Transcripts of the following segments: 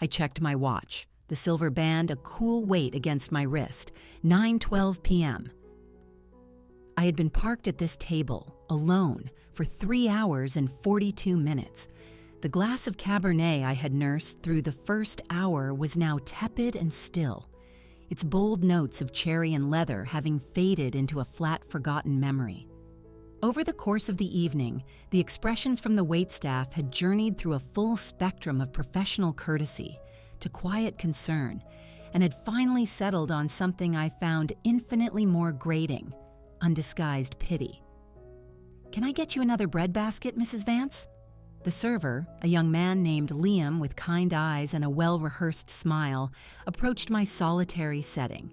I checked my watch, the silver band a cool weight against my wrist, 9:12 p.m. I had been parked at this table, alone, for 3 hours and 42 minutes. The glass of Cabernet I had nursed through the first hour was now tepid and still, its bold notes of cherry and leather having faded into a flat, forgotten memory. Over the course of the evening, the expressions from the waitstaff had journeyed through a full spectrum of professional courtesy to quiet concern, and had finally settled on something I found infinitely more grating: undisguised pity. "Can I get you another breadbasket, Mrs. Vance?" The server, a young man named Liam with kind eyes and a well-rehearsed smile, approached my solitary setting.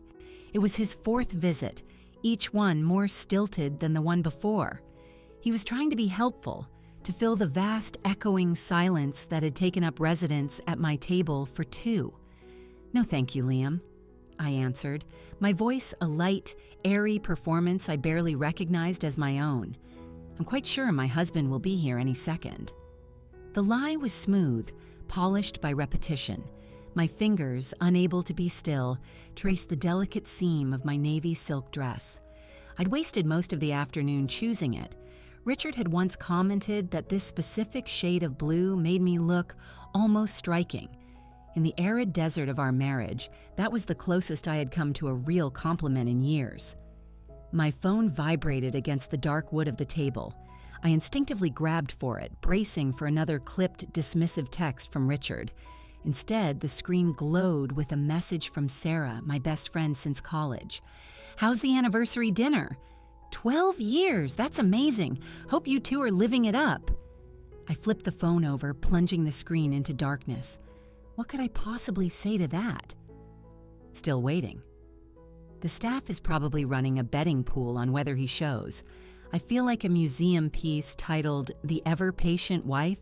It was his 4th visit, each one more stilted than the one before. He was trying to be helpful, to fill the vast, echoing silence that had taken up residence at my table for 2. "No thank you, Liam," I answered, my voice a light, airy performance I barely recognized as my own. "I'm quite sure my husband will be here any second." The lie was smooth, polished by repetition. My fingers, unable to be still, traced the delicate seam of my navy silk dress. I'd wasted most of the afternoon choosing it. Richard had once commented that this specific shade of blue made me look almost striking. In the arid desert of our marriage, that was the closest I had come to a real compliment in years. My phone vibrated against the dark wood of the table. I instinctively grabbed for it, bracing for another clipped, dismissive text from Richard. Instead, the screen glowed with a message from Sarah, my best friend since college. "How's the anniversary dinner?" 12 years! That's amazing! Hope you two are living it up!" I flipped the phone over, plunging the screen into darkness. What could I possibly say to that? Still waiting. The staff is probably running a betting pool on whether he shows. I feel like a museum piece titled "The Ever-Patient Wife."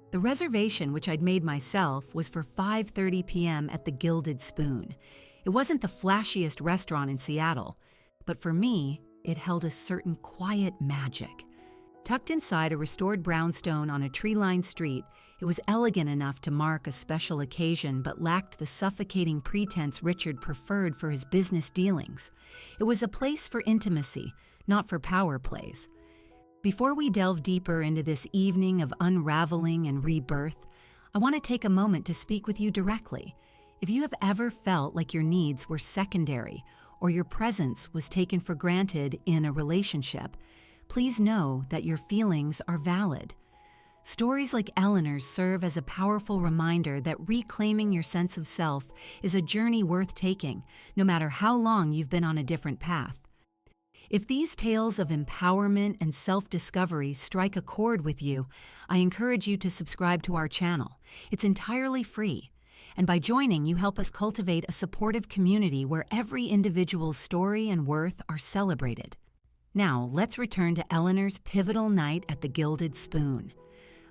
The reservation, which I'd made myself, was for 5:30 p.m. at the Gilded Spoon. It wasn't the flashiest restaurant in Seattle, but for me, it held a certain quiet magic. Tucked inside a restored brownstone on a tree-lined street, it was elegant enough to mark a special occasion but lacked the suffocating pretense Richard preferred for his business dealings. It was a place for intimacy, not for power plays. Before we delve deeper into this evening of unraveling and rebirth, I want to take a moment to speak with you directly. If you have ever felt like your needs were secondary or your presence was taken for granted in a relationship, please know that your feelings are valid. Stories like Eleanor's serve as a powerful reminder that reclaiming your sense of self is a journey worth taking, no matter how long you've been on a different path. If these tales of empowerment and self-discovery strike a chord with you, I encourage you to subscribe to our channel. It's entirely free. And by joining, you help us cultivate a supportive community where every individual's story and worth are celebrated. Now, let's return to Eleanor's pivotal night at the Gilded Spoon.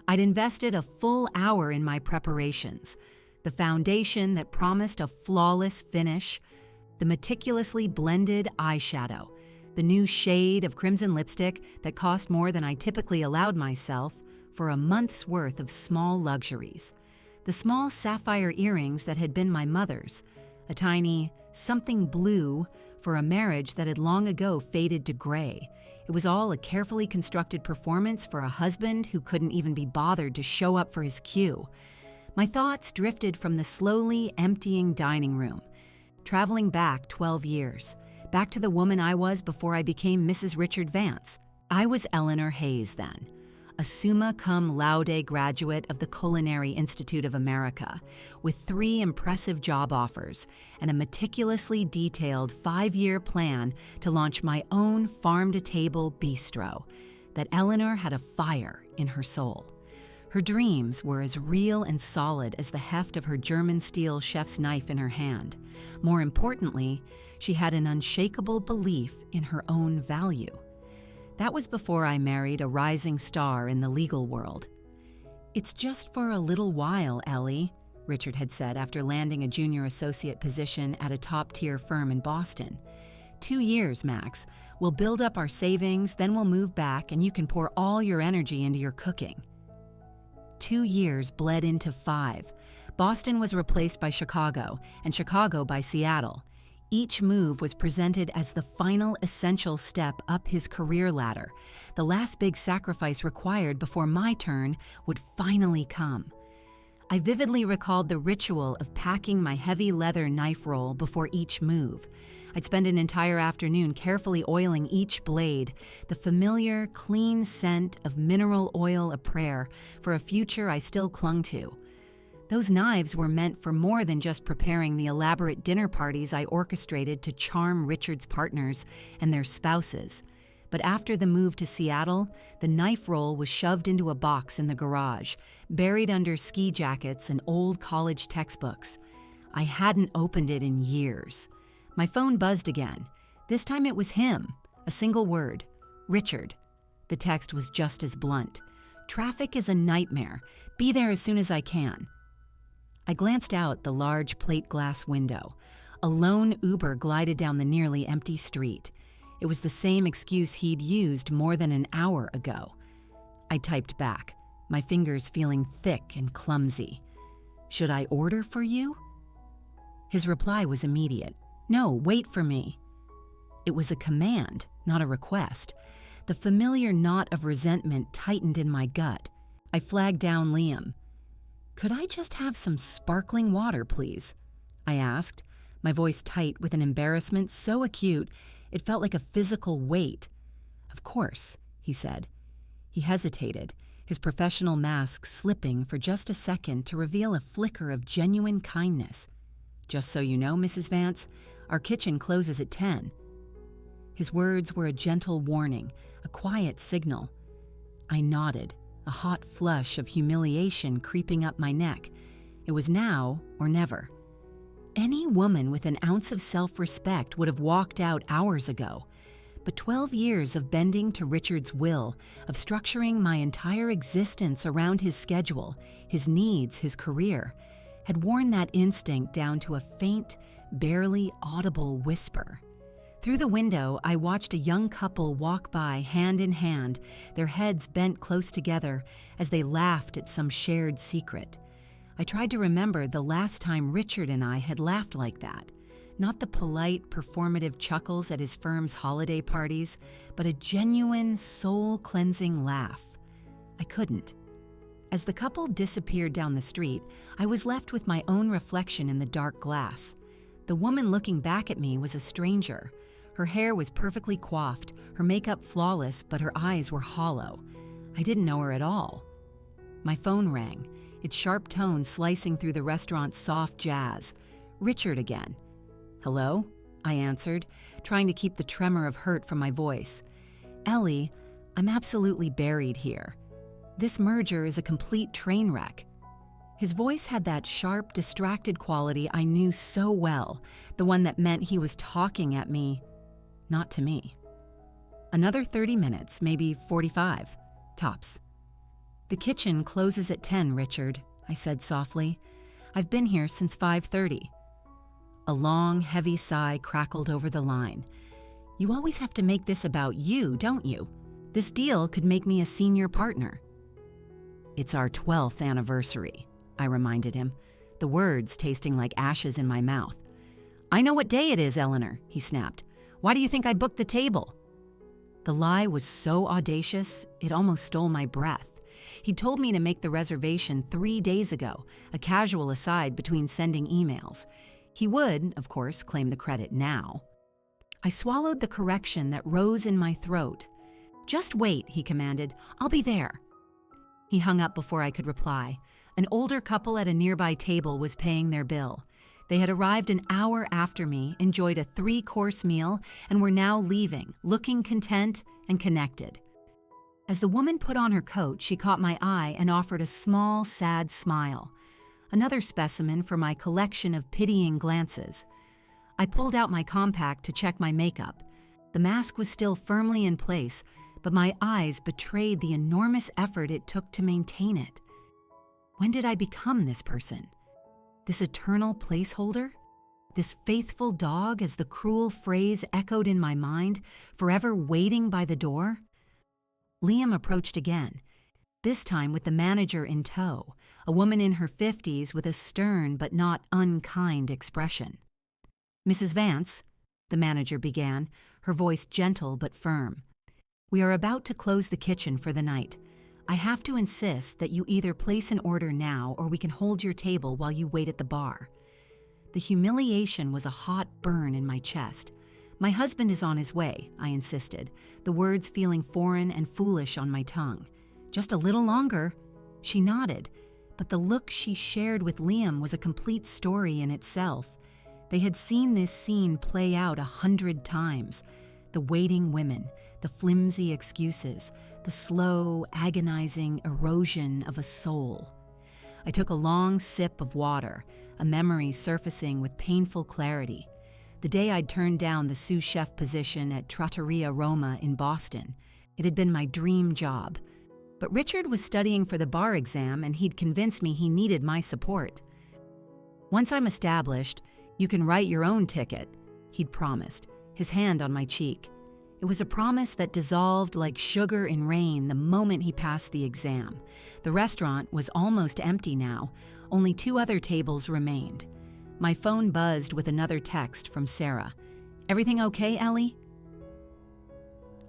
I'd invested a full hour in my preparations. The foundation that promised a flawless finish, the meticulously blended eyeshadow, the new shade of crimson lipstick that cost more than I typically allowed myself for a month's worth of small luxuries, the small sapphire earrings that had been my mother's, a tiny something blue for a marriage that had long ago faded to gray. It was all a carefully constructed performance for a husband who couldn't even be bothered to show up for his cue. My thoughts drifted from the slowly emptying dining room, traveling back 12 years, back to the woman I was before I became Mrs. Richard Vance. I was Eleanor Hayes then, a summa cum laude graduate of the Culinary Institute of America, with 3 impressive job offers and a meticulously detailed 5-year plan to launch my own farm-to-table bistro. That Eleanor had a fire in her soul. Her dreams were as real and solid as the heft of her German steel chef's knife in her hand. More importantly, she had an unshakable belief in her own value. That was before I married a rising star in the legal world. "It's just for a little while, Ellie," Richard had said after landing a junior associate position at a top-tier firm in Boston. 2 years, max. We'll build up our savings, then we'll move back, and you can pour all your energy into your cooking." 2 years bled into 5. Boston was replaced by Chicago, and Chicago by Seattle. Each move was presented as the final essential step up his career ladder, the last big sacrifice required before my turn would finally come. I vividly recalled the ritual of packing my heavy leather knife roll before each move. I'd spend an entire afternoon carefully oiling each blade, the familiar, clean scent of mineral oil a prayer for a future I still clung to. Those knives were meant for more than just preparing the elaborate dinner parties I orchestrated to charm Richard's partners and their spouses. But after the move to Seattle, the knife roll was shoved into a box in the garage, buried under ski jackets and old college textbooks. I hadn't opened it in years. My phone buzzed again. This time it was him. A single word. Richard. The text was just as blunt. "Traffic is a nightmare. Be there as soon as I can." I glanced out the large plate glass window. A lone Uber glided down the nearly empty street. It was the same excuse he'd used more than an hour ago. I typed back, my fingers feeling thick and clumsy. "Should I order for you?" His reply was immediate. "No, wait for me." It was a command, not a request. The familiar knot of resentment tightened in my gut. I flagged down Liam. "Could I just have some sparkling water, please?" I asked, my voice tight with an embarrassment so acute it felt like a physical weight. "Of course," he said. He hesitated, his professional mask slipping for just a second to reveal a flicker of genuine kindness. "Just so you know, Mrs. Vance, our kitchen closes at 10. His words were a gentle warning, a quiet signal. I nodded, a hot flush of humiliation creeping up my neck. It was now or never. Any woman with an ounce of self-respect would have walked out hours ago. But 12 years of bending to Richard's will, of structuring my entire existence around his schedule, his needs, his career, had worn that instinct down to a faint, barely audible whisper. Through the window, I watched a young couple walk by hand in hand, their heads bent close together as they laughed at some shared secret. I tried to remember the last time Richard and I had laughed like that. Not the polite, performative chuckles at his firm's holiday parties, but a genuine, soul-cleansing laugh. I couldn't. As the couple disappeared down the street, I was left with my own reflection in the dark glass. The woman looking back at me was a stranger. Her hair was perfectly coiffed, her makeup flawless, but her eyes were hollow. I didn't know her at all. My phone rang, its sharp tone slicing through the restaurant's soft jazz. Richard again. "Hello?" I answered, trying to keep the tremor of hurt from my voice. "Ellie, I'm absolutely buried here. This merger is a complete train wreck." His voice had that sharp, distracted quality I knew so well, the one that meant he was talking at me, not to me. "Another 30 minutes, maybe 45, tops." "The kitchen closes at 10, Richard," I said softly. "I've been here since 5:30. A long, heavy sigh crackled over the line. "You always have to make this about you, don't you? This deal could make me a senior partner." "It's our 12th anniversary," I reminded him, the words tasting like ashes in my mouth. "I know what day it is, Eleanor," he snapped. "Why do you think I booked the table?" The lie was so audacious, it almost stole my breath. He'd told me to make the reservation 3 days ago, a casual aside between sending emails. He would, of course, claim the credit now. I swallowed the correction that rose in my throat. "Just wait," he commanded. "I'll be there." He hung up before I could reply. An older couple at a nearby table was paying their bill. They had arrived an hour after me, enjoyed a 3-course meal, and were now leaving, looking content and connected. As the woman put on her coat, she caught my eye and offered a small, sad smile. Another specimen for my collection of pitying glances. I pulled out my compact to check my makeup. The mask was still firmly in place, but my eyes betrayed the enormous effort it took to maintain it. When did I become this person? This eternal placeholder? This faithful dog, as the cruel phrase echoed in my mind, forever waiting by the door? Liam approached again. this time with the manager in tow, a woman in her 50s with a stern but not unkind expression. "Mrs. Vance," the manager began, her voice gentle but firm, "we are about to close the kitchen for the night. I have to insist that you either place an order now or we can hold your table while you wait at the bar." The humiliation was a hot burn in my chest. "My husband is on his way," I insisted, the words feeling foreign and foolish on my tongue. "Just a little longer." She nodded, but the look she shared with Liam was a complete story in itself. They had seen this scene play out 100 times. The waiting women, the flimsy excuses, the slow, agonizing erosion of a soul. I took a long sip of water, a memory surfacing with painful clarity. The day I'd turned down the sous chef position at Trattoria Roma in Boston. It had been my dream job. But Richard was studying for the bar exam and he'd convinced me he needed my support. "Once I'm established, you can write your own ticket," he'd promised, his hand on my cheek. It was a promise that dissolved like sugar in rain the moment he passed the exam. The restaurant was almost empty now. Only 2 other tables remained. My phone buzzed with another text from Sarah. "Everything okay, Ellie?"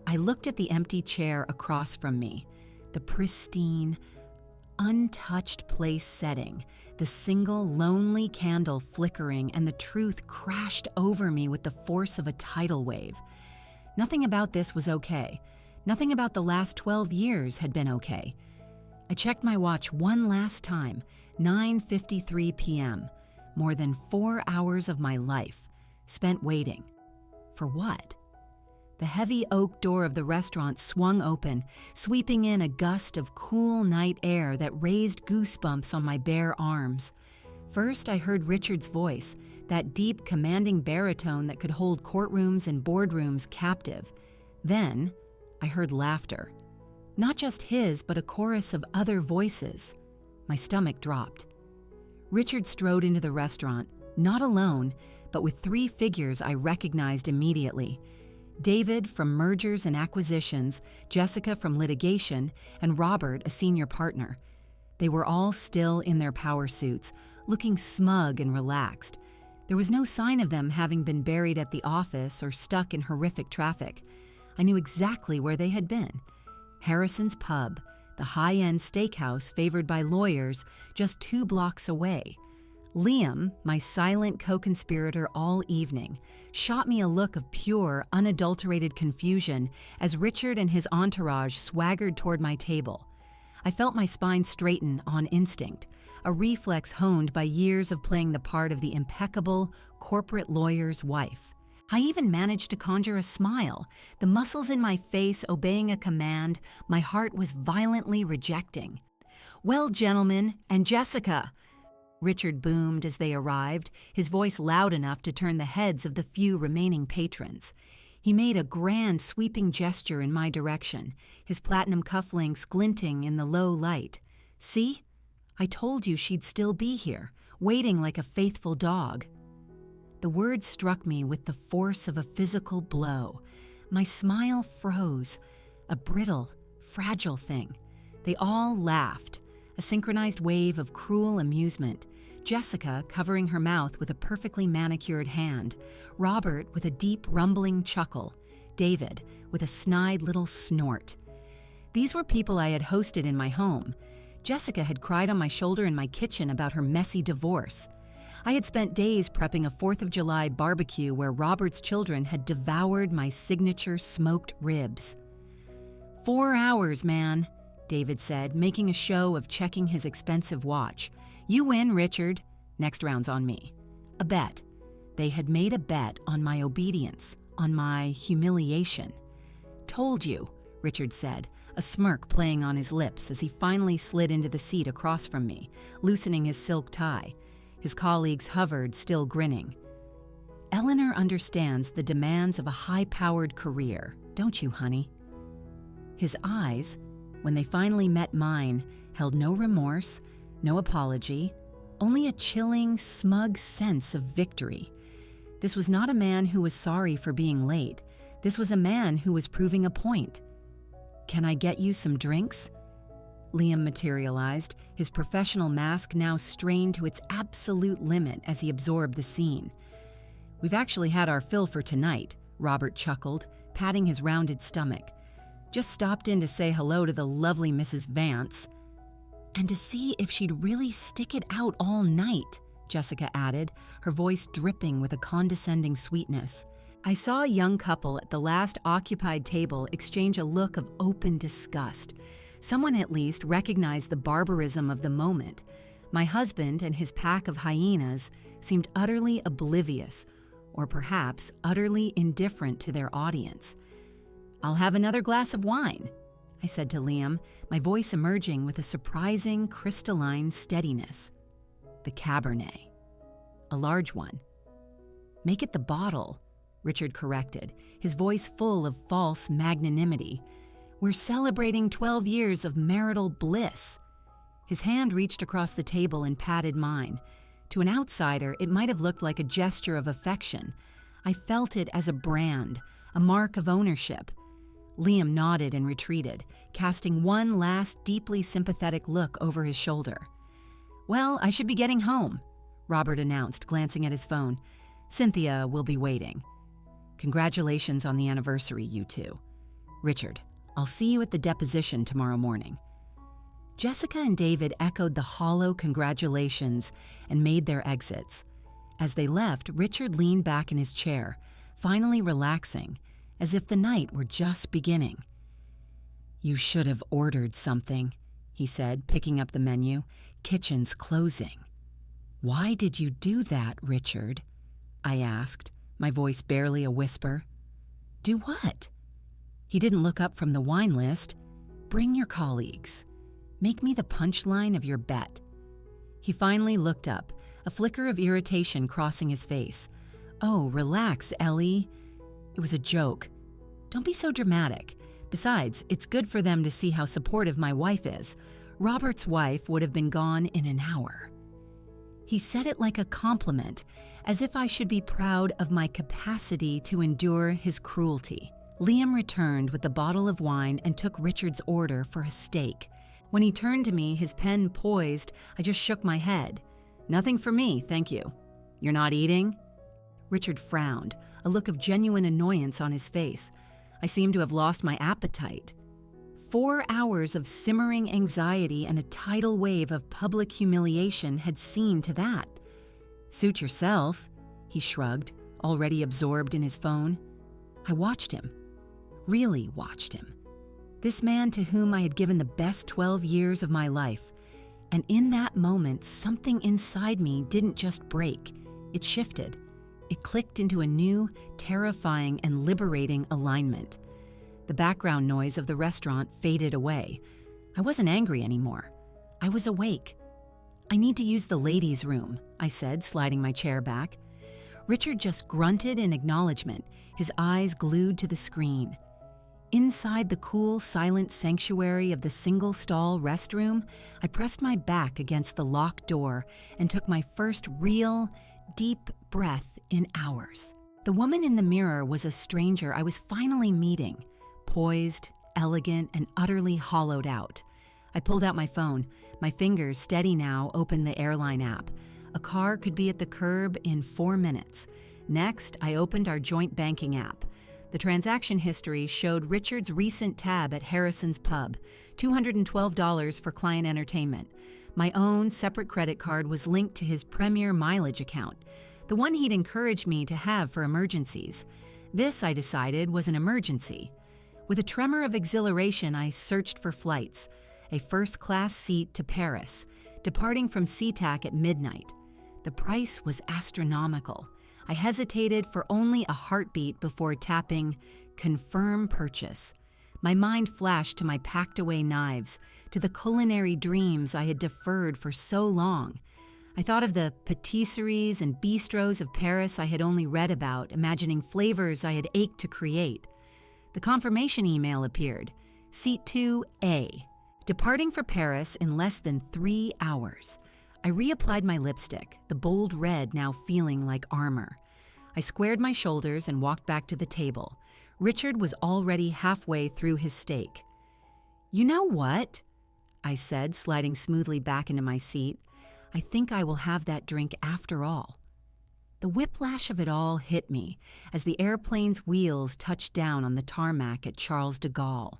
I looked at the empty chair across from me. The pristine, untouched place setting, the single lonely candle flickering, and the truth crashed over me with the force of a tidal wave. Nothing about this was okay. Nothing about the last 12 years had been okay. I checked my watch one last time, 9:53 p.m. More than 4 hours of my life spent waiting. For what? The heavy oak door of the restaurant swung open, sweeping in a gust of cool night air that raised goosebumps on my bare arms. First, I heard Richard's voice, that deep, commanding baritone that could hold courtrooms and boardrooms captive. Then, I heard laughter. Not just his, but a chorus of other voices. My stomach dropped. Richard strode into the restaurant, not alone, but with 3 figures I recognized immediately. David from mergers and acquisitions, Jessica from litigation, and Robert, a senior partner. They were all still in their power suits, looking smug and relaxed. There was no sign of them having been buried at the office or stuck in horrific traffic. I knew exactly where they had been. Harrison's Pub, the high-end steakhouse favored by lawyers, just 2 blocks away. Liam, my silent co-conspirator all evening, shot me a look of pure, unadulterated confusion as Richard and his entourage swaggered toward my table. I felt my spine straighten on instinct, a reflex honed by years of playing the part of the impeccable corporate lawyer's wife. I even managed to conjure a smile, the muscles in my face obeying a command my heart was violently rejecting. "Well, gentlemen, and Jessica," Richard boomed as they arrived, his voice loud enough to turn the heads of the few remaining patrons. He made a grand sweeping gesture in my direction, his platinum cufflinks glinting in the low light. "See? I told you she'd still be here, waiting like a faithful dog." The words struck me with the force of a physical blow. My smile froze, a brittle, fragile thing. They all laughed, a synchronized wave of cruel amusement. Jessica covering her mouth with a perfectly manicured hand, Robert with a deep rumbling chuckle, David with a snide little snort. These were people I had hosted in my home. Jessica had cried on my shoulder in my kitchen about her messy divorce. I had spent days prepping a 4th of July barbecue where Robert's children had devoured my signature smoked ribs. 4 hours, man, David said, making a show of checking his expensive watch. "You win, Richard. Next round's on me." A bet. They had made a bet on my obedience, on my humiliation. "Told you," Richard said, a smirk playing on his lips as he finally slid into the seat across from me, loosening his silk tie. His colleagues hovered, still grinning. "Eleanor understands the demands of a high-powered career, don't you, honey?" His eyes, when they finally met mine, held no remorse, no apology, only a chilling, smug sense of victory. This was not a man who was sorry for being late. This was a man who was proving a point. "Can I get you some drinks?" Liam materialized, his professional mask now strained to its absolute limit as he absorbed the scene. "We've actually had our fill for tonight," Robert chuckled, patting his rounded stomach. "Just stopped in to say hello to the lovely Mrs. Vance." "And to see if she'd really stick it out all night," Jessica added, her voice dripping with a condescending sweetness. I saw a young couple at the last occupied table exchange a look of open disgust. Someone at least recognized the barbarism of the moment. My husband and his pack of hyenas seemed utterly oblivious, or perhaps utterly indifferent to their audience. "I'll have another glass of wine," I said to Liam, my voice emerging with a surprising crystalline steadiness. "The Cabernet. A large one." "Make it the bottle," Richard corrected, his voice full of false magnanimity. "We're celebrating 12 years of marital bliss." His hand reached across the table and patted mine. To an outsider, it might have looked like a gesture of affection. I felt it as a brand, a mark of ownership. Liam nodded and retreated, casting one last deeply sympathetic look over his shoulder. "Well, I should be getting home," Robert announced, glancing at his phone. "Cynthia will be waiting." "Congratulations on the anniversary, you two. Richard, I'll see you at the deposition tomorrow morning." Jessica and David echoed the hollow congratulations and made their exits. As they left, Richard leaned back in his chair, finally relaxing, as if the night were just beginning. "You should have ordered something," he said, picking up the menu. "Kitchen's closing." "Why did you do that, Richard?" I asked, my voice barely a whisper. "Do what?" He didn't look up from the wine list. "Bring your colleagues. Make me the punchline of your bet." He finally looked up, a flicker of irritation crossing his face. "Oh, relax, Ellie. It was a joke. Don't be so dramatic. Besides, it's good for them to see how supportive my wife is. Robert's wife would have been gone in an hour." He said it like a compliment, as if I should be proud of my capacity to endure his cruelty. Liam returned with the bottle of wine and took Richard's order for a steak. When he turned to me, his pen poised, I just shook my head. "Nothing for me, thank you." "You're not eating?" Richard frowned, a look of genuine annoyance on his face. I seemed to have lost my appetite. 4 hours of simmering anxiety and a tidal wave of public humiliation had seen to that. "Suit yourself," he shrugged, already absorbed in his phone. I watched him. Really watched him. This man to whom I had given the best 12 years of my life. And in that moment, something inside me didn't just break. It shifted. It clicked into a new, terrifying, and liberating alignment. The background noise of the restaurant faded away. I wasn't angry anymore. I was awake. "I need to use the ladies' room," I said, sliding my chair back. Richard just grunted in acknowledgement, his eyes glued to the screen. Inside the cool, silent sanctuary of the single-stall restroom, I pressed my back against the locked door and took my first real, deep breath in hours. The woman in the mirror was a stranger I was finally meeting, poised, elegant, and utterly hollowed out. I pulled out my phone. My fingers, steady now, opened the airline app. A car could be at the curb in 4 minutes. Next, I opened our joint banking app. The transaction history showed Richard's recent tab at Harrison's Pub, $212 for client entertainment. My own separate credit card was linked to his Premier mileage account, the one he'd encouraged me to have for emergencies. This, I decided, was an emergency. With a tremor of exhilaration, I searched for flights. A first-class seat to Paris, departing from SeaTac at midnight. The price was astronomical. I hesitated for only a heartbeat before tapping Confirm Purchase. My mind flashed to my packed-away knives, to the culinary dreams I had deferred for so long. I thought of the patisseries and bistros of Paris I had only read about, imagining flavors I had ached to create. The confirmation email appeared. Seat 2A. Departing for Paris in less than 3 hours. I reapplied my lipstick, the bold red now feeling like armor. I squared my shoulders and walked back to the table. Richard was already halfway through his steak. "You know what?" I said, sliding smoothly back into my seat. I think I will have that drink after all. The whiplash of it all hit me as the airplane's wheels touched down on the tarmac at Charles de Gaulle.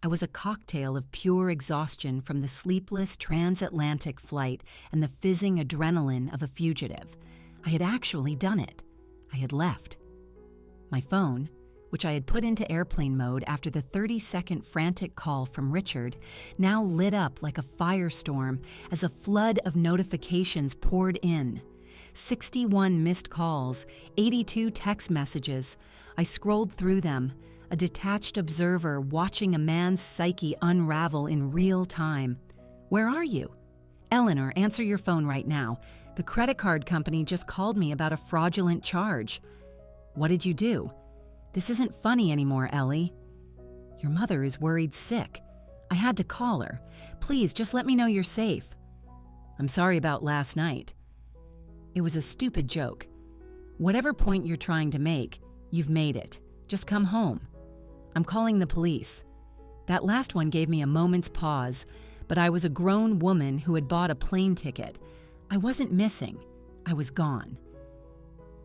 I was a cocktail of pure exhaustion from the sleepless transatlantic flight and the fizzing adrenaline of a fugitive. I had actually done it. I had left. My phone, which I had put into airplane mode after the 30-second frantic call from Richard, now lit up like a firestorm as a flood of notifications poured in. 61 missed calls, 82 text messages. I scrolled through them, a detached observer watching a man's psyche unravel in real time. Where are you? Eleanor, answer your phone right now. The credit card company just called me about a fraudulent charge. What did you do? This isn't funny anymore, Ellie. Your mother is worried sick. I had to call her. Please, just let me know you're safe. I'm sorry about last night. It was a stupid joke. Whatever point you're trying to make, you've made it. Just come home. I'm calling the police. That last one gave me a moment's pause, but I was a grown woman who had bought a plane ticket. I wasn't missing. I was gone.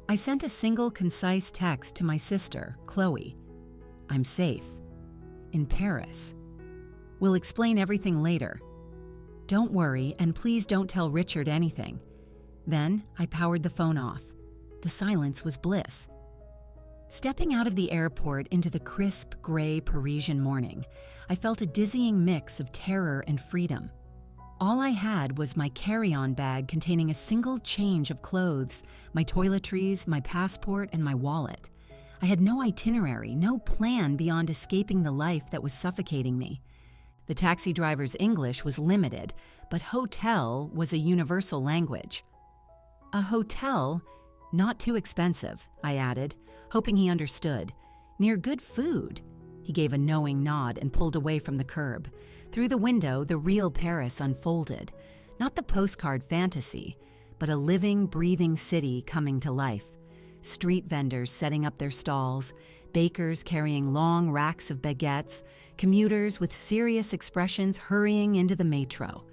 I sent a single concise text to my sister, Chloe. I'm safe. In Paris. We'll explain everything later. Don't worry, and please don't tell Richard anything. Then I powered the phone off. The silence was bliss. Stepping out of the airport into the crisp, gray Parisian morning, I felt a dizzying mix of terror and freedom. All I had was my carry-on bag containing a single change of clothes, my toiletries, my passport, and my wallet. I had no itinerary, no plan beyond escaping the life that was suffocating me. The taxi driver's English was limited, but hotel was a universal language. A hotel, not too expensive, I added, hoping he understood. Near good food. He gave a knowing nod and pulled away from the curb. Through the window, the real Paris unfolded. Not the postcard fantasy, but a living, breathing city coming to life. Street vendors setting up their stalls, bakers carrying long racks of baguettes, commuters with serious expressions hurrying into the metro.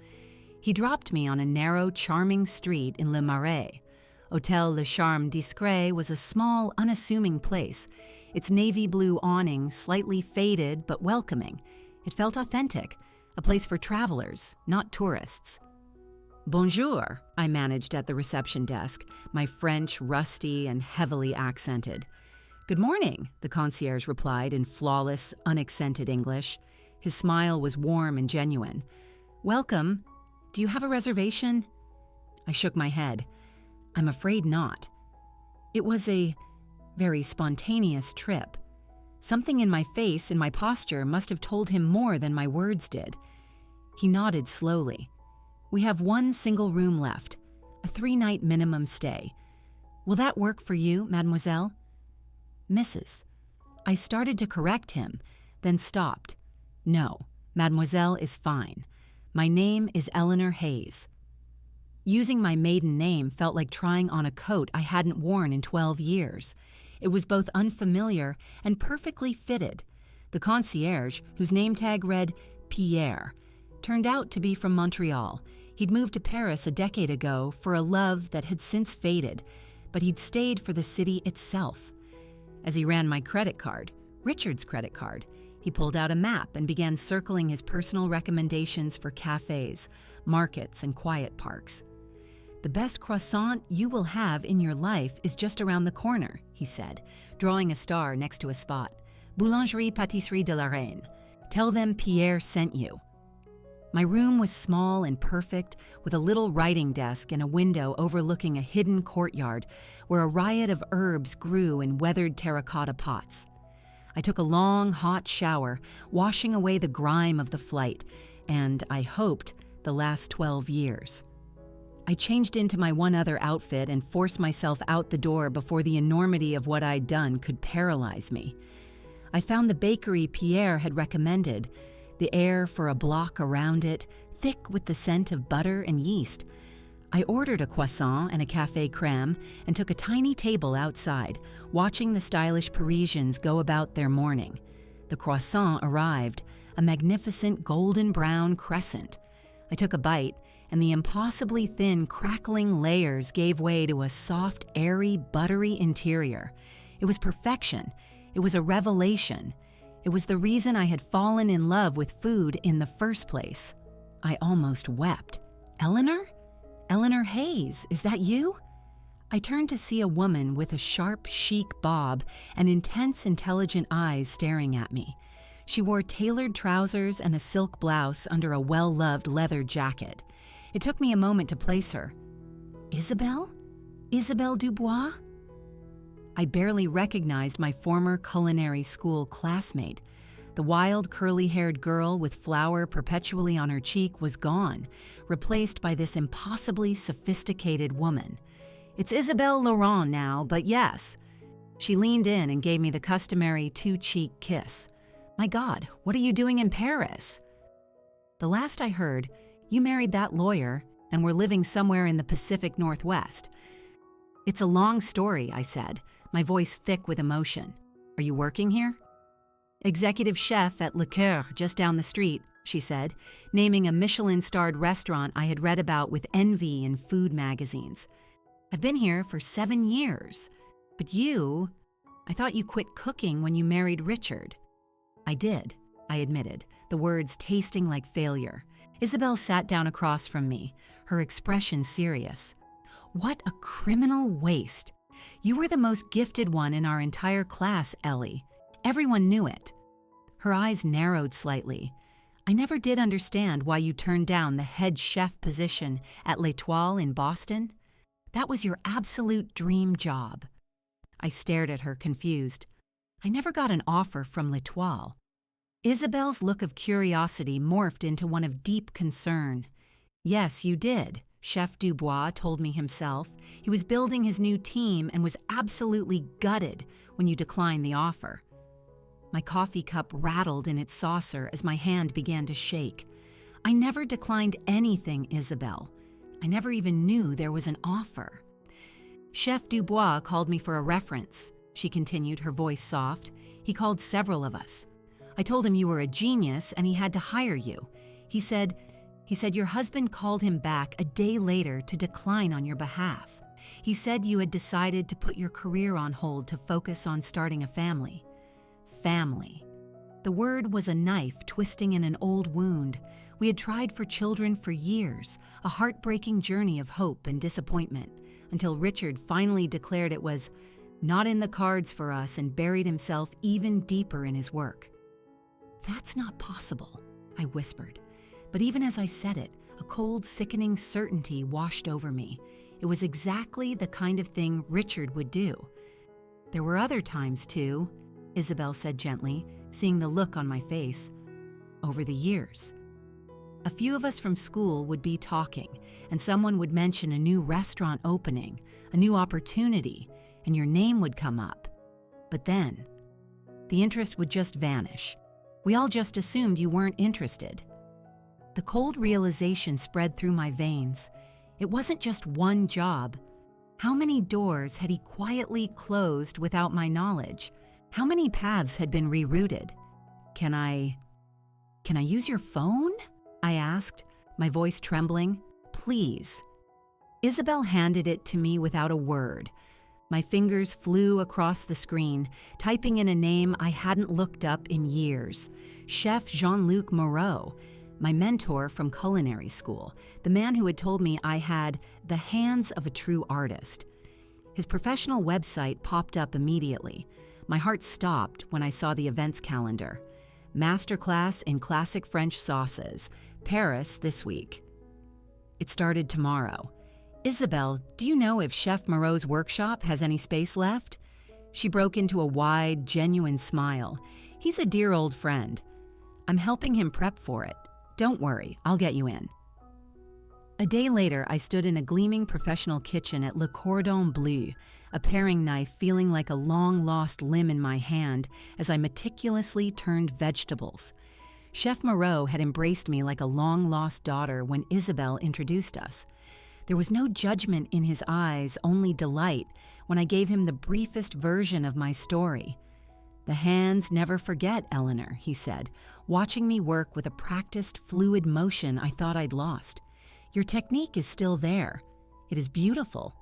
He dropped me on a narrow, charming street in Le Marais. Hôtel Le Charme Discret was a small, unassuming place, its navy blue awning slightly faded but welcoming. It felt authentic, a place for travelers, not tourists. Bonjour, I managed at the reception desk, my French rusty and heavily accented. Good morning, the concierge replied in flawless, unaccented English. His smile was warm and genuine. Welcome. Do you have a reservation? I shook my head. I'm afraid not. It was a very spontaneous trip. Something in my face and my posture must have told him more than my words did. He nodded slowly. We have one single room left, a 3-night minimum stay. Will that work for you, mademoiselle? Mrs. I started to correct him, then stopped. No, mademoiselle is fine. My name is Eleanor Hayes. Using my maiden name felt like trying on a coat I hadn't worn in 12 years. It was both unfamiliar and perfectly fitted. The concierge, whose name tag read Pierre, turned out to be from Montreal. He'd moved to Paris a decade ago for a love that had since faded, but he'd stayed for the city itself. As he ran my credit card, Richard's credit card, he pulled out a map and began circling his personal recommendations for cafes, markets, and quiet parks. The best croissant you will have in your life is just around the corner, he said, drawing a star next to a spot. Boulangerie Pâtisserie de la Reine. Tell them Pierre sent you. My room was small and perfect, with a little writing desk and a window overlooking a hidden courtyard where a riot of herbs grew in weathered terracotta pots. I took a long, hot shower, washing away the grime of the flight, and, I hoped, the last 12 years. I changed into my one other outfit and forced myself out the door before the enormity of what I'd done could paralyze me. I found the bakery Pierre had recommended, the air for a block around it, thick with the scent of butter and yeast. I ordered a croissant and a café crème and took a tiny table outside, watching the stylish Parisians go about their morning. The croissant arrived, a magnificent golden brown crescent. I took a bite, and the impossibly thin, crackling layers gave way to a soft, airy, buttery interior. It was perfection. It was a revelation. It was the reason I had fallen in love with food in the first place. I almost wept. Eleanor? Eleanor Hayes, is that you? I turned to see a woman with a sharp, chic bob and intense, intelligent eyes staring at me. She wore tailored trousers and a silk blouse under a well-loved leather jacket. It took me a moment to place her. Isabelle? Isabelle Dubois? I barely recognized my former culinary school classmate. The wild, curly-haired girl with flour perpetually on her cheek was gone, replaced by this impossibly sophisticated woman. It's Isabelle Laurent now, but yes. She leaned in and gave me the customary two-cheek kiss. My God, what are you doing in Paris? The last I heard, you married that lawyer and were living somewhere in the Pacific Northwest. It's a long story, I said, my voice thick with emotion. Are you working here? Executive chef at Le Coeur, just down the street, she said, naming a Michelin-starred restaurant I had read about with envy in food magazines. I've been here for 7 years. But you, I thought you quit cooking when you married Richard. I did, I admitted, the words tasting like failure. Isabelle sat down across from me, her expression serious. What a criminal waste. You were the most gifted one in our entire class, Ellie. Everyone knew it. Her eyes narrowed slightly. I never did understand why you turned down the head chef position at L'Étoile in Boston. That was your absolute dream job. I stared at her, confused. I never got an offer from L'Étoile. Isabelle's look of curiosity morphed into one of deep concern. Yes, you did, Chef Dubois told me himself. He was building his new team and was absolutely gutted when you declined the offer. My coffee cup rattled in its saucer as my hand began to shake. I never declined anything, Isabelle. I never even knew there was an offer. Chef Dubois called me for a reference, she continued, her voice soft. He called several of us. I told him you were a genius and he had to hire you. He said your husband called him back a day later to decline on your behalf. He said you had decided to put your career on hold to focus on starting a family. Family. The word was a knife twisting in an old wound. We had tried for children for years, a heartbreaking journey of hope and disappointment, until Richard finally declared it was not in the cards for us and buried himself even deeper in his work. That's not possible, I whispered. But even as I said it, a cold, sickening certainty washed over me. It was exactly the kind of thing Richard would do. There were other times, too, Isabelle said gently, seeing the look on my face. Over the years. A few of us from school would be talking, and someone would mention a new restaurant opening, a new opportunity, and your name would come up. But then, the interest would just vanish. We all just assumed you weren't interested. The cold realization spread through my veins. It wasn't just one job. How many doors had he quietly closed without my knowledge? How many paths had been rerouted? Can I use your phone? I asked, my voice trembling. Please. Isabelle handed it to me without a word. My fingers flew across the screen, typing in a name I hadn't looked up in years. Chef Jean-Luc Moreau, my mentor from culinary school, the man who had told me I had the hands of a true artist. His professional website popped up immediately. My heart stopped when I saw the events calendar. Masterclass in classic French sauces, Paris this week. It started tomorrow. Isabelle, do you know if Chef Moreau's workshop has any space left? She broke into a wide, genuine smile. He's a dear old friend. I'm helping him prep for it. Don't worry, I'll get you in. A day later, I stood in a gleaming professional kitchen at Le Cordon Bleu, a paring knife feeling like a long-lost limb in my hand as I meticulously turned vegetables. Chef Moreau had embraced me like a long-lost daughter when Isabelle introduced us. There was no judgment in his eyes, only delight, when I gave him the briefest version of my story. "The hands never forget, Eleanor," he said, watching me work with a practiced, fluid motion I thought I'd lost. "Your technique is still there. It is beautiful."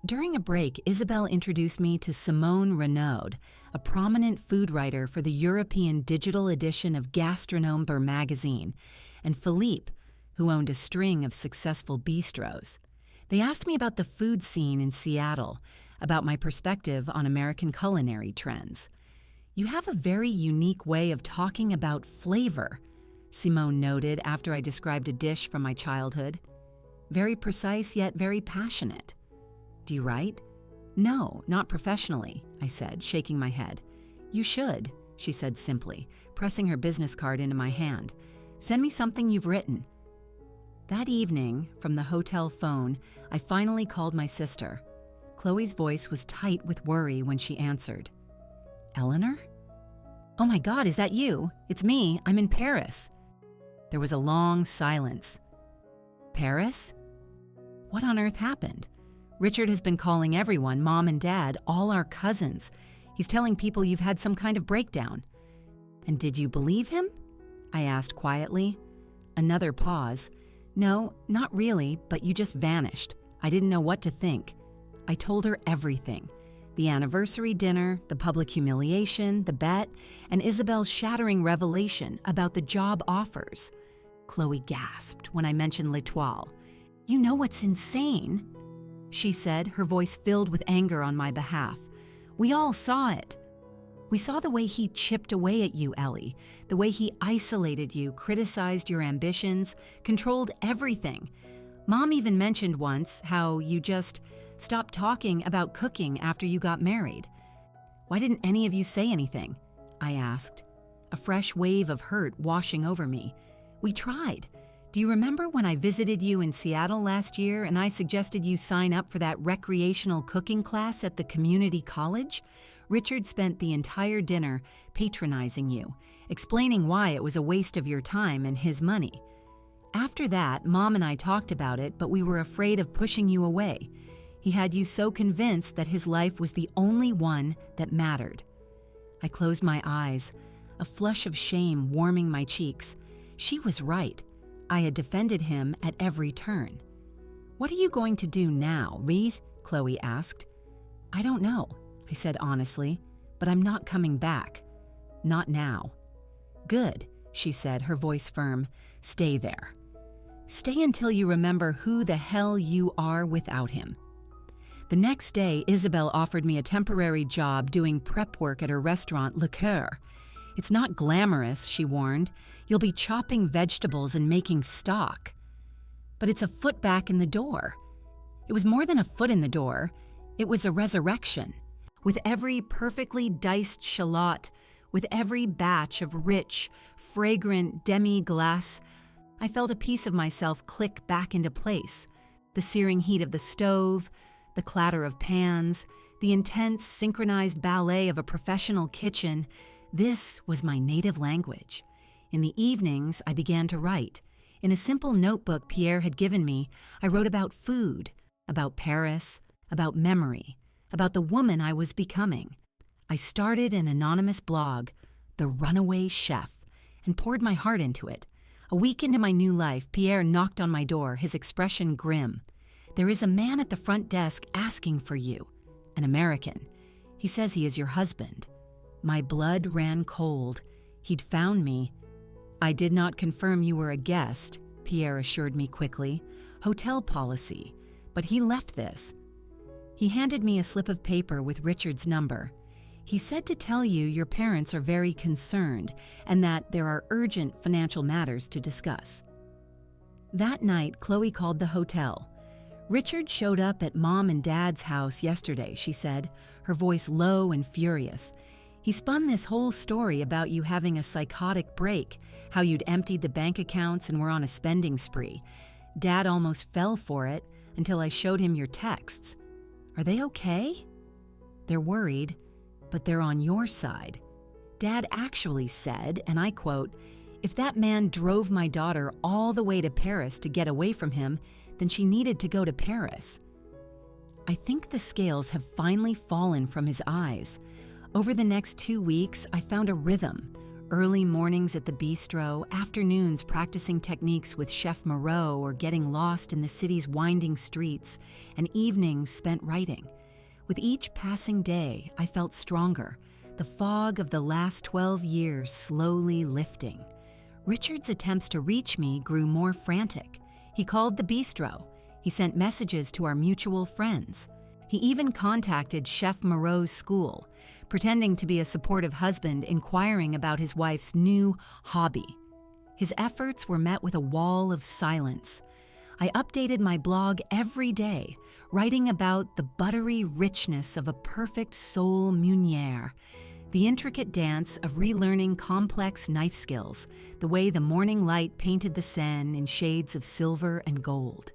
During a break, Isabel introduced me to Simone Renaud, a prominent food writer for the European digital edition of Gastronome magazine, and Philippe, who owned a string of successful bistros. They asked me about the food scene in Seattle, about my perspective on American culinary trends. "You have a very unique way of talking about flavor," Simone noted after I described a dish from my childhood. "Very precise yet very passionate." "Do you write?" "No, not professionally," I said, shaking my head. "You should," she said simply, pressing her business card into my hand. "Send me something you've written." That evening, from the hotel phone, I finally called my sister. Chloe's voice was tight with worry when she answered. "Eleanor?" "Oh my God, is that you? It's me. I'm in Paris." There was a long silence. "Paris? What on earth happened? Richard has been calling everyone, Mom and Dad, all our cousins. He's telling people you've had some kind of breakdown." "And did you believe him?" I asked quietly. Another pause. "No, not really, but you just vanished. I didn't know what to think." I told her everything. The anniversary dinner, the public humiliation, the bet, and Isabel's shattering revelation about the job offers. Chloe gasped when I mentioned L'Etoile. "You know what's insane?" she said, her voice filled with anger on my behalf. "We all saw it. We saw the way he chipped away at you, Ellie, the way he isolated you, criticized your ambitions, controlled everything. Mom even mentioned once how you just stopped talking about cooking after you got married. Why didn't any of you say anything?" I asked, a fresh wave of hurt washing over me. "We tried. Do you remember when I visited you in Seattle last year and I suggested you sign up for that recreational cooking class at the community college? Richard spent the entire dinner patronizing you, explaining why it was a waste of your time and his money. After that, Mom and I talked about it, but we were afraid of pushing you away. He had you so convinced that his life was the only one that mattered." I closed my eyes, a flush of shame warming my cheeks. She was right. I had defended him at every turn. "What are you going to do now, Reese?" Chloe asked. "I don't know," I said honestly, "but I'm not coming back. Not now." "Good," she said, her voice firm. "Stay there. Stay until you remember who the hell you are without him." The next day, Isabel offered me a temporary job doing prep work at her restaurant, Le Coeur. "It's not glamorous," she warned. "You'll be chopping vegetables and making stock." But it's a foot back in the door. It was more than a foot in the door. It was a resurrection. With every perfectly diced shallot, with every batch of rich, fragrant demi-glace, I felt a piece of myself click back into place. The searing heat of the stove, the clatter of pans, the intense, synchronized ballet of a professional kitchen. This was my native language. In the evenings, I began to write. In a simple notebook Pierre had given me, I wrote about food, about Paris, about memory, about the woman I was becoming. I started an anonymous blog, The Runaway Chef, and poured my heart into it. A week into my new life, Pierre knocked on my door, his expression grim. "There is a man at the front desk asking for you, an American. He says he is your husband." My blood ran cold. He'd found me. "I did not confirm you were a guest," Pierre assured me quickly. "Hotel policy. But he left this." He handed me a slip of paper with Richard's number. "He said to tell you your parents are very concerned and that there are urgent financial matters to discuss." That night, Chloe called the hotel. "Richard showed up at Mom and Dad's house yesterday," she said, her voice low and furious. "He spun this whole story about you having a psychotic break, how you'd emptied the bank accounts and were on a spending spree. Dad almost fell for it until I showed him your texts. Are they okay? They're worried, but they're on your side. Dad actually said, and I quote, 'If that man drove my daughter all the way to Paris to get away from him, then she needed to go to Paris.' I think the scales have finally fallen from his eyes. Over the next 2 weeks, I found a rhythm. Early mornings at the bistro, afternoons practicing techniques with Chef Moreau or getting lost in the city's winding streets, and evenings spent writing. With each passing day, I felt stronger, the fog of the last 12 years slowly lifting. Richard's attempts to reach me grew more frantic. He called the bistro. He sent messages to our mutual friends. He even contacted Chef Moreau's school, pretending to be a supportive husband inquiring about his wife's new hobby. His efforts were met with a wall of silence. I updated my blog every day, writing about the buttery richness of a perfect sole meunière, the intricate dance of relearning complex knife skills, the way the morning light painted the Seine in shades of silver and gold.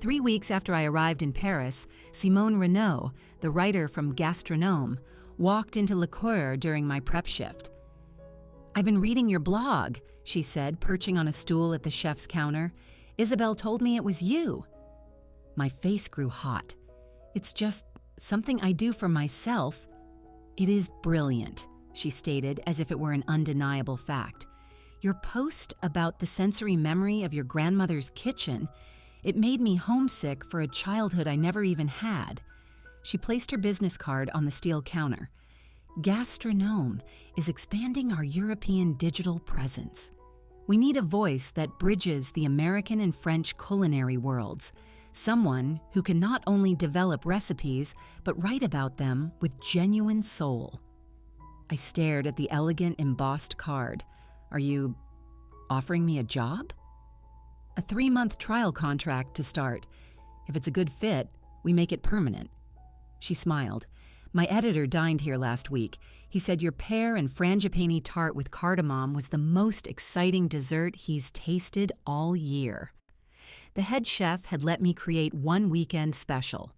3 weeks after I arrived in Paris, Simone Renaud, the writer from Gastronome, walked into Le Coeur during my prep shift. "I've been reading your blog," she said, perching on a stool at the chef's counter. "Isabelle told me it was you." My face grew hot. "It's just something I do for myself." "It is brilliant," she stated as if it were an undeniable fact. "Your post about the sensory memory of your grandmother's kitchen, it made me homesick for a childhood I never even had." She placed her business card on the steel counter. "Gastronome is expanding our European digital presence. We need a voice that bridges the American and French culinary worlds, someone who can not only develop recipes, but write about them with genuine soul." I stared at the elegant embossed card. "Are you offering me a job?" "A 3-month trial contract to start. If it's a good fit, we make it permanent." She smiled. "My editor dined here last week. He said your pear and frangipani tart with cardamom was the most exciting dessert he's tasted all year." The head chef had let me create one weekend special.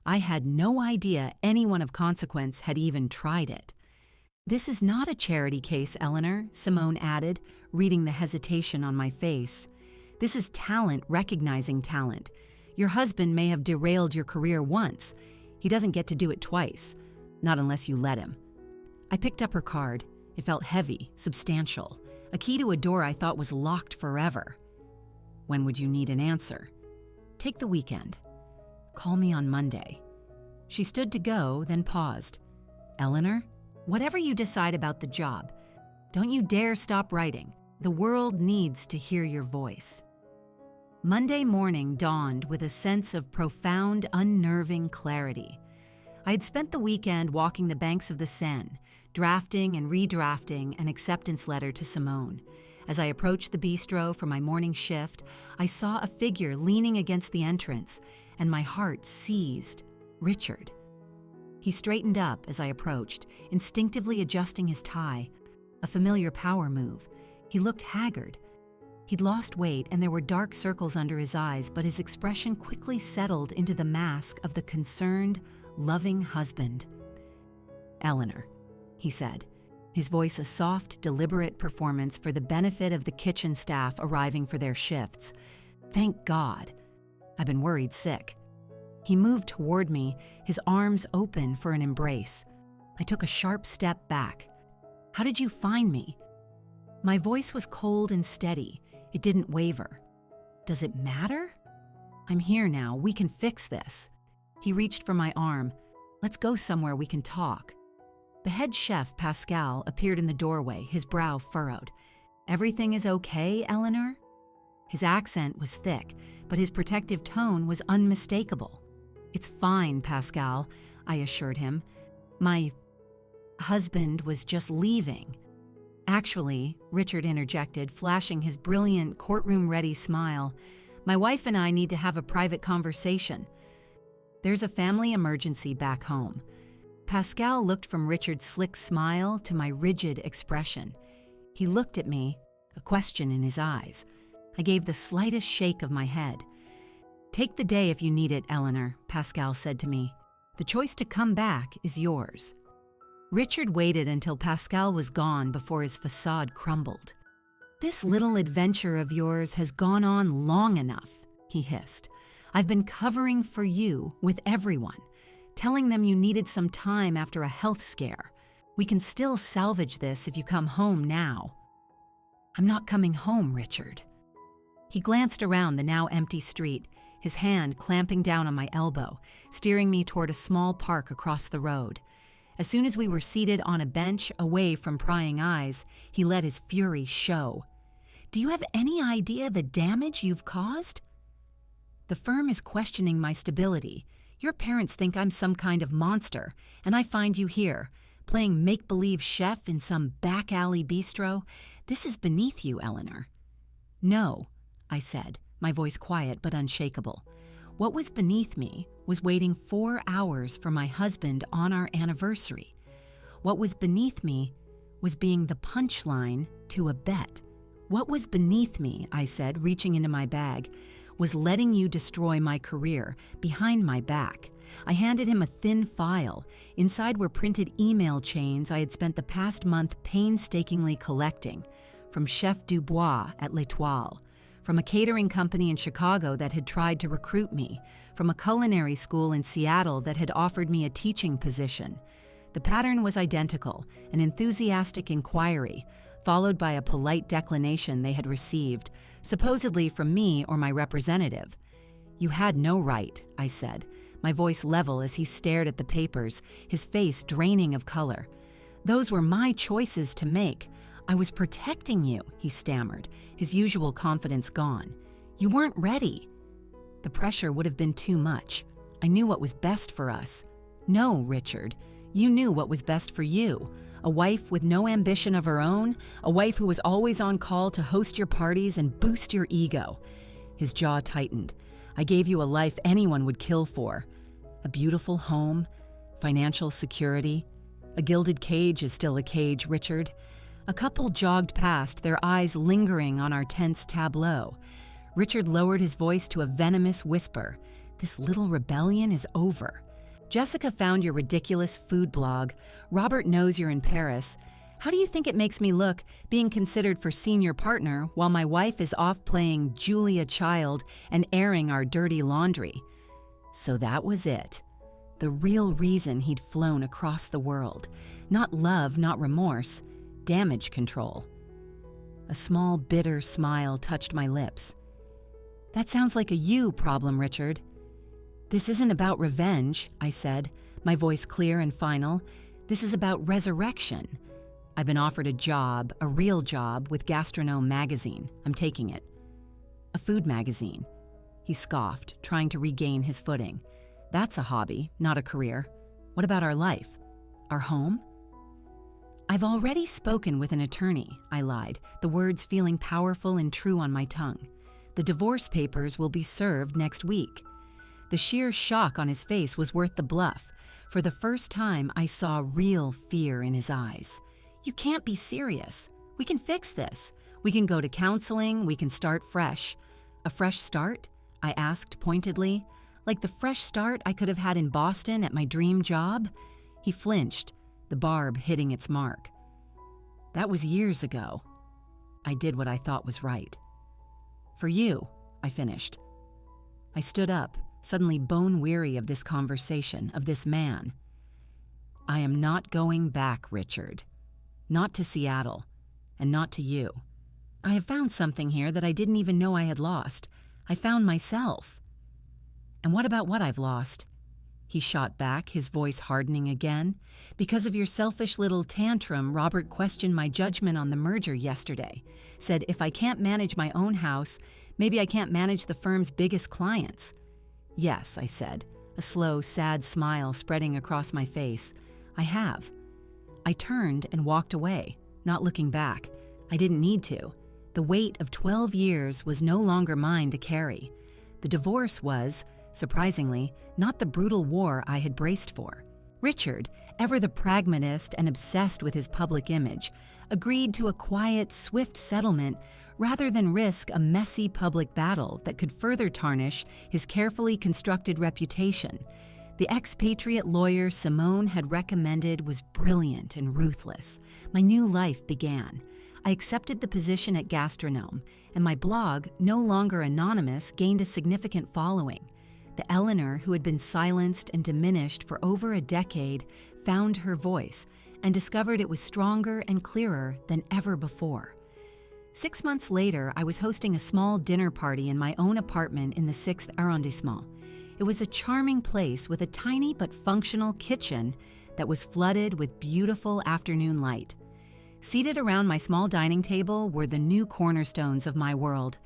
I had no idea anyone of consequence had even tried it. "This is not a charity case, Eleanor," Simone added, reading the hesitation on my face. "This is talent recognizing talent. Your husband may have derailed your career once. He doesn't get to do it twice, not unless you let him." I picked up her card. It felt heavy, substantial, a key to a door I thought was locked forever. "When would you need an answer?" "Take the weekend. Call me on Monday." She stood to go, then paused. "Eleanor, whatever you decide about the job, don't you dare stop writing. The world needs to hear your voice." Monday morning dawned with a sense of profound, unnerving clarity. I had spent the weekend walking the banks of the Seine, drafting and redrafting an acceptance letter to Simone. As I approached the bistro for my morning shift, I saw a figure leaning against the entrance, and my heart seized. Richard. He straightened up as I approached, instinctively adjusting his tie, a familiar power move. He looked haggard. He'd lost weight and there were dark circles under his eyes, but his expression quickly settled into the mask of the concerned, loving husband. "Eleanor," he said, his voice a soft, deliberate performance for the benefit of the kitchen staff arriving for their shifts. "Thank God. I've been worried sick." He moved toward me, his arms open for an embrace. I took a sharp step back. "How did you find me?" My voice was cold and steady. It didn't waver. "Does it matter? I'm here now. We can fix this." He reached for my arm. "Let's go somewhere we can talk." The head chef, Pascal, appeared in the doorway, his brow furrowed. "Everything is okay, Eleanor?" His accent was thick, but his protective tone was unmistakable. "It's fine, Pascal," I assured him. "My husband was just leaving." "Actually," Richard interjected, flashing his brilliant, courtroom-ready smile, "my wife and I need to have a private conversation. There's a family emergency back home." Pascal looked from Richard's slick smile to my rigid expression. He looked at me, a question in his eyes. I gave the slightest shake of my head. "Take the day if you need it, Eleanor," Pascal said to me. "The choice to come back is yours." Richard waited until Pascal was gone before his facade crumbled. "This little adventure of yours has gone on long enough," he hissed. "I've been covering for you with everyone, telling them you needed some time after a health scare. We can still salvage this if you come home now." "I'm not coming home, Richard." He glanced around the now empty street, his hand clamping down on my elbow, steering me toward a small park across the road. As soon as we were seated on a bench away from prying eyes, he let his fury show. "Do you have any idea the damage you've caused? The firm is questioning my stability. Your parents think I'm some kind of monster, and I find you here, playing make-believe chef in some back-alley bistro. This is beneath you, Eleanor." "No," I said, my voice quiet but unshakable. What was beneath me was waiting 4 hours for my husband on our anniversary. What was beneath me was being the punchline to a bet. What was beneath me, I said, reaching into my bag, was letting you destroy my career behind my back. I handed him a thin file. Inside were printed email chains I had spent the past month painstakingly collecting, from Chef Dubois at L'Etoile, from a catering company in Chicago that had tried to recruit me, from a culinary school in Seattle that had offered me a teaching position. The pattern was identical, an enthusiastic inquiry, followed by a polite declination they had received, supposedly from me or my representative. "You had no right," I said, my voice level as he stared at the papers, his face draining of color. "Those were my choices to make. I was protecting you," he stammered, his usual confidence gone. "You weren't ready." The pressure would have been too much. I knew what was best for us. "No, Richard, you knew what was best for you. A wife with no ambition of her own, a wife who was always on call to host your parties and boost your ego." His jaw tightened. "I gave you a life anyone would kill for. A beautiful home, financial security. A gilded cage is still a cage, Richard." A couple jogged past, their eyes lingering on our tense tableau. Richard lowered his voice to a venomous whisper. "This little rebellion is over. Jessica found your ridiculous food blog. Robert knows you're in Paris. How do you think it makes me look, being considered for senior partner while my wife is off playing Julia Child and airing our dirty laundry?" So that was it. The real reason he'd flown across the world. Not love, not remorse. Damage control. A small, bitter smile touched my lips. "That sounds like a you problem, Richard." "This isn't about revenge," I said, my voice clear and final. "This is about resurrection. I've been offered a job, a real job, with Gastronome magazine. I'm taking it." "A food magazine." He scoffed, trying to regain his footing. "That's a hobby, not a career. What about our life? Our home?" "I've already spoken with an attorney," I lied, the words feeling powerful and true on my tongue. "The divorce papers will be served next week." The sheer shock on his face was worth the bluff. For the first time, I saw real fear in his eyes. "You can't be serious. We can fix this. We can go to counseling. We can start fresh." "A fresh start?" I asked pointedly. "Like the fresh start I could have had in Boston at my dream job?" He flinched, the barb hitting its mark. "That was years ago." I did what I thought was right. "For you," I finished. I stood up, suddenly bone-weary of this conversation, of this man. "I am not going back, Richard. Not to Seattle, and not to you. I have found something here that I didn't even know I had lost. I found myself." "And what about what I've lost?" He shot back, his voice hardening again. "Because of your selfish little tantrum, Robert questioned my judgment on the merger yesterday. Said if I can't manage my own house, maybe I can't manage the firm's biggest clients." "Yes," I said, a slow, sad smile spreading across my face. "I have." I turned and walked away, not looking back. I didn't need to. The weight of 12 years was no longer mine to carry. The divorce was, surprisingly, not the brutal war I had braced for. Richard, ever the pragmatist and obsessed with his public image, agreed to a quiet, swift settlement rather than risk a messy public battle that could further tarnish his carefully constructed reputation. The expatriate lawyer Simone had recommended was brilliant and ruthless. My new life began. I accepted the position at Gastronome, and my blog, no longer anonymous, gained a significant following. The Eleanor who had been silenced and diminished for over a decade found her voice, and discovered it was stronger and clearer than ever before. 6 months later, I was hosting a small dinner party in my own apartment in the 6th arrondissement. It was a charming place with a tiny but functional kitchen that was flooded with beautiful afternoon light. Seated around my small dining table were the new cornerstones of my world,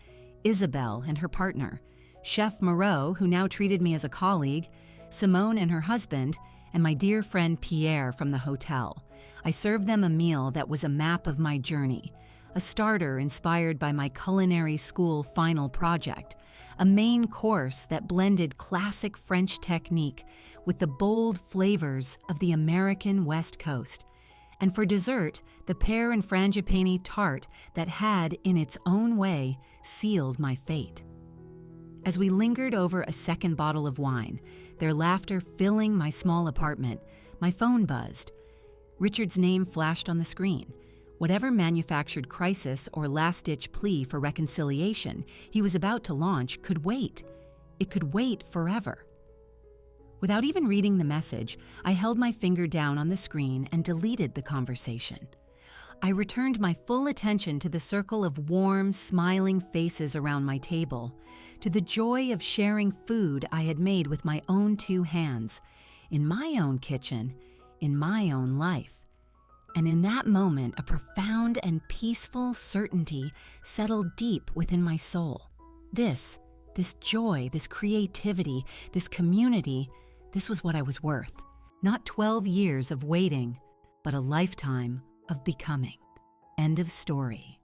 Isabelle and her partner, Chef Moreau, who now treated me as a colleague, Simone and her husband, and my dear friend Pierre from the hotel. I served them a meal that was a map of my journey, a starter inspired by my culinary school final project, a main course that blended classic French technique with the bold flavors of the American West Coast, and for dessert, the pear and frangipani tart that had, in its own way, sealed my fate. As we lingered over a second bottle of wine, their laughter filling my small apartment, my phone buzzed. Richard's name flashed on the screen. Whatever manufactured crisis or last-ditch plea for reconciliation he was about to launch could wait. It could wait forever. Without even reading the message, I held my finger down on the screen and deleted the conversation. I returned my full attention to the circle of warm, smiling faces around my table, to the joy of sharing food I had made with my own 2 hands, in my own kitchen, in my own life. And in that moment, a profound and peaceful certainty settled deep within my soul. This joy, this creativity, this community, this was what I was worth. Not 12 years of waiting, but a lifetime of becoming. End of story.